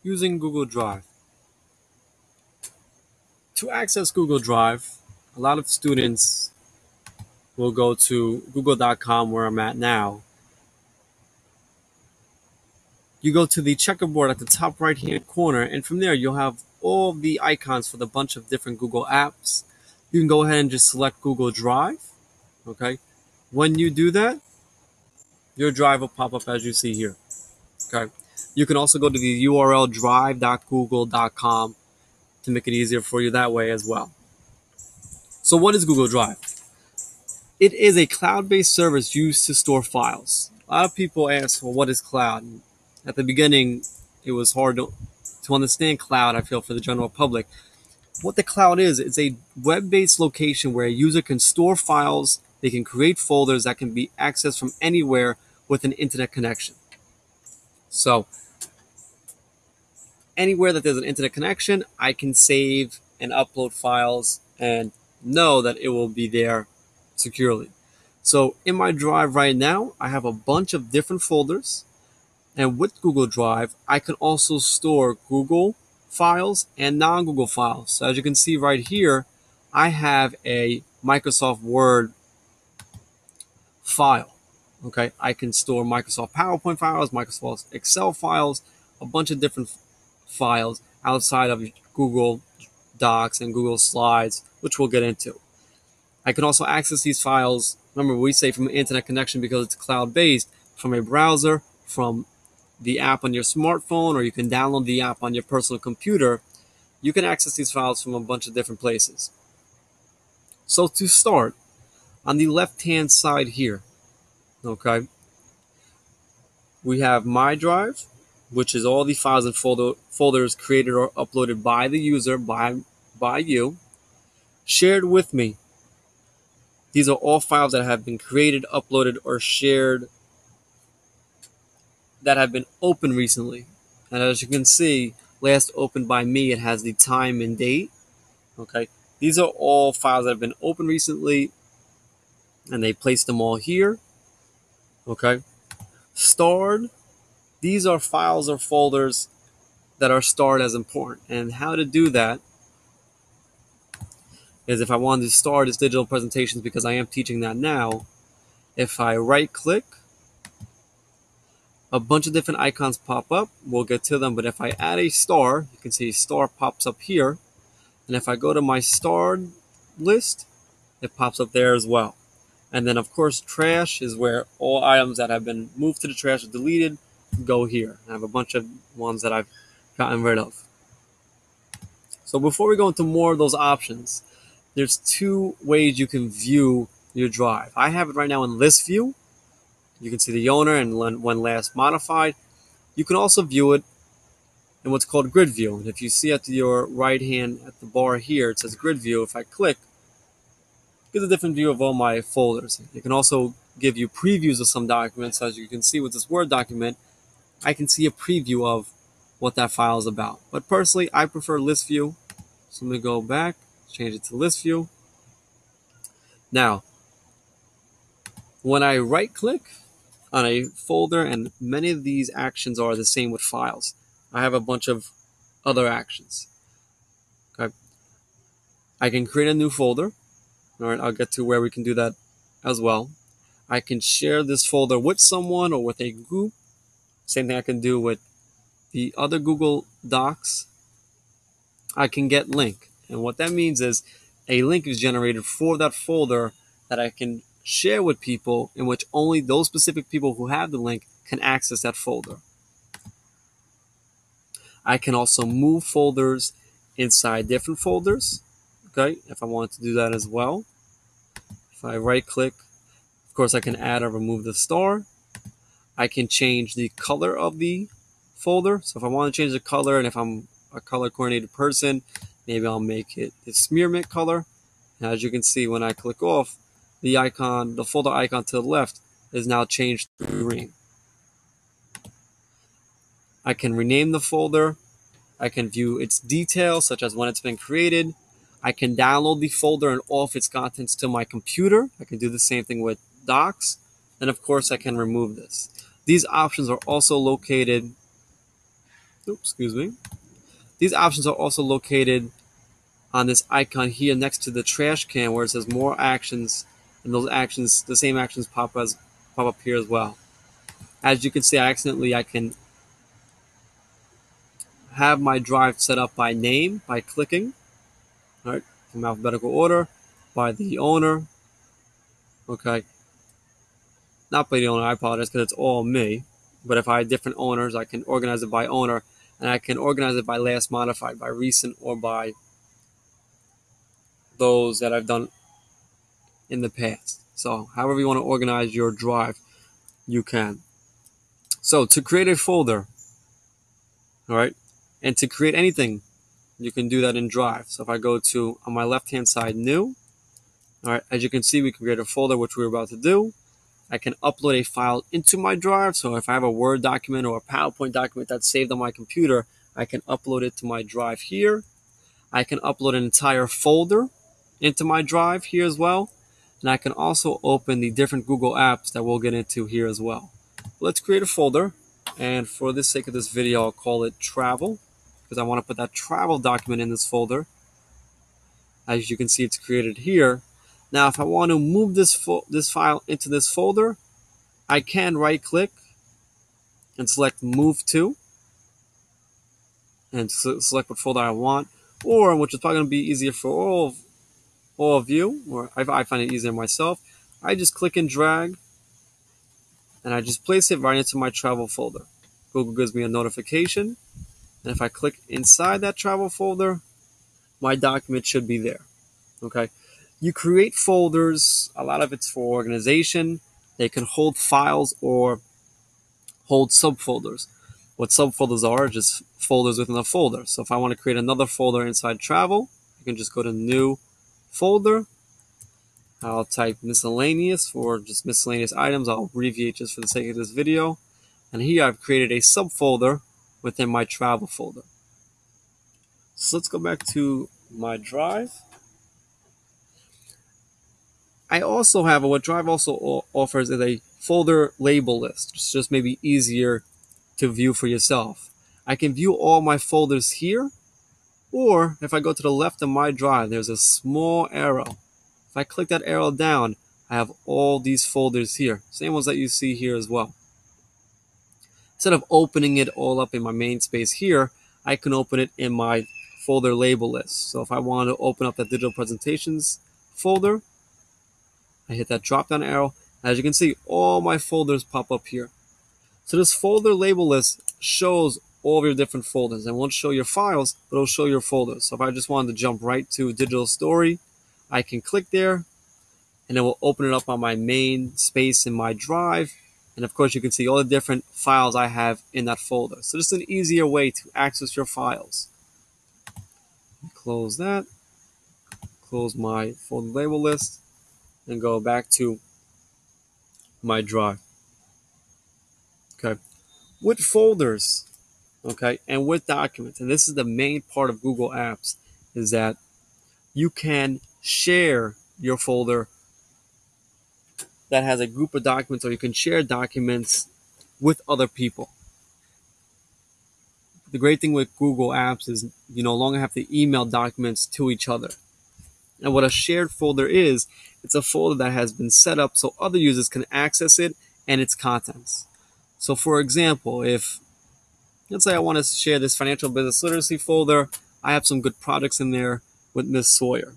Using Google Drive. To access Google Drive, a lot of students will go to google.com where I'm at now. You go to the checkerboard at the top right hand corner, and from there you'll have all the icons for the bunch of different Google apps. You can go ahead and just select Google Drive. Okay. When you do that, your drive will pop up as you see here. Okay. You can also go to the URL drive.google.com to make it easier for you that way as well. So what is Google Drive? It is a cloud-based service used to store files. A lot of people ask, well, what is cloud? At the beginning, it was hard to understand cloud, I feel, for the general public. What the cloud is, it's a web-based location where a user can store files, they can create folders that can be accessed from anywhere with an internet connection. So, anywhere that there's an internet connection, I can save and upload files and know that it will be there securely. So in my drive right now, I have a bunch of different folders. And with Google Drive, I can also store Google files and non-Google files. So as you can see right here, I have a Microsoft Word file. Okay, I can store Microsoft PowerPoint files, Microsoft Excel files, a bunch of different files outside of Google Docs and Google Slides, which we'll get into. I can also access these files, remember we say from an internet connection because it's cloud-based, from a browser, from the app on your smartphone, or you can download the app on your personal computer. You can access these files from a bunch of different places. So to start, on the left-hand side here, okay, we have My Drive, which is all the files and folders created or uploaded by the user, by you. Shared with me. These are all files that have been created, uploaded, or shared that have been opened recently. And as you can see, last opened by me, it has the time and date. Okay, these are all files that have been opened recently, and they placed them all here. Okay, starred. These are files or folders that are starred as important. And how to do that is if I wanted to start this digital presentations, because I am teaching that now, if I right click, a bunch of different icons pop up. We'll get to them, but if I add a star, you can see a star pops up here. And if I go to my starred list, it pops up there as well. And then of course trash is where all items that have been moved to the trash or deleted go here. I have a bunch of ones that I've gotten rid of. So before we go into more of those options, there's two ways you can view your drive. I have it right now in list view. You can see the owner and when last modified. You can also view it in what's called grid view. And if you see at your right hand at the bar here, it says grid view. If I click, it gives a different view of all my folders. It can also give you previews of some documents. As you can see with this Word document, I can see a preview of what that file is about. But personally, I prefer list view. So I'm going to go back, change it to list view. Now, when I right click on a folder, and many of these actions are the same with files, I have a bunch of other actions. Okay, I can create a new folder. All right, I'll get to where we can do that as well. I can share this folder with someone or with a group. Same thing I can do with the other Google Docs. I can get link. And what that means is a link is generated for that folder that I can share with people, in which only those specific people who have the link can access that folder. I can also move folders inside different folders. Okay, if I want to do that as well. If I right click, of course I can add or remove the star. I can change the color of the folder. So if I want to change the color, and if I'm a color coordinated person, maybe I'll make it the smearmint color. And as you can see, when I click off, the icon, the folder icon to the left is now changed to green. I can rename the folder. I can view its details, such as when it's been created. I can download the folder and all of its contents to my computer. I can do the same thing with Docs. And of course, I can remove this. These options are also located Oops, excuse me. These options are also located on this icon here next to the trash can where it says more actions, and those actions, the same actions pop up here as well. As you can see, I can have my drive set up by name by clicking, all right, from alphabetical order, by the owner, okay, not by the owner, I apologize because it's all me, but if I had different owners, I can organize it by owner, and I can organize it by last modified, by recent, or by those that I've done in the past. So however you want to organize your drive, you can. So to create a folder, all right, and to create anything, you can do that in Drive. So if I go to, on my left-hand side, New, all right, as you can see, we can create a folder, which we're about to do. I can upload a file into my drive. So if I have a Word document or a PowerPoint document that's saved on my computer, I can upload it to my drive here. I can upload an entire folder into my drive here as well. And I can also open the different Google apps that we'll get into here as well. Let's create a folder. And for the sake of this video, I'll call it Travel, because I want to put that travel document in this folder. As you can see, it's created here. Now, if I want to move this file into this folder, I can right-click and select Move To, and select what folder I want, or, which is probably going to be easier for all of you, or I find it easier myself, I just click and drag, and I just place it right into my travel folder. Google gives me a notification, and if I click inside that travel folder, my document should be there. Okay, you create folders. A lot of it's for organization. They can hold files or hold subfolders. What subfolders are just folders within a folder. So if I want to create another folder inside Travel, I can just go to New Folder. I'll type miscellaneous for just miscellaneous items. I'll abbreviate just for the sake of this video. And here I've created a subfolder within my Travel folder. So let's go back to my drive. I also have, what Drive also offers is a folder label list. It's just maybe easier to view for yourself. I can view all my folders here, or if I go to the left of my drive, there's a small arrow. If I click that arrow down, I have all these folders here. Same ones that you see here as well. Instead of opening it all up in my main space here, I can open it in my folder label list. So if I want to open up that digital presentations folder, I hit that drop down arrow. As you can see, all my folders pop up here. So this folder label list shows all of your different folders. It won't show your files, but it'll show your folders. So if I just wanted to jump right to digital story, I can click there, and it will open it up on my main space in my drive. And of course, you can see all the different files I have in that folder. So this is an easier way to access your files. Close that. Close my folder label list, and go back to my drive. Okay, with folders, okay, and with documents, and this is the main part of Google Apps, is that you can share your folder that has a group of documents, or you can share documents with other people. The great thing with Google Apps is you no longer have to email documents to each other. And what a shared folder is, it's a folder that has been set up so other users can access it and its contents. So for example, if, let's say I want to share this financial business literacy folder, I have some good products in there with Ms. Sawyer.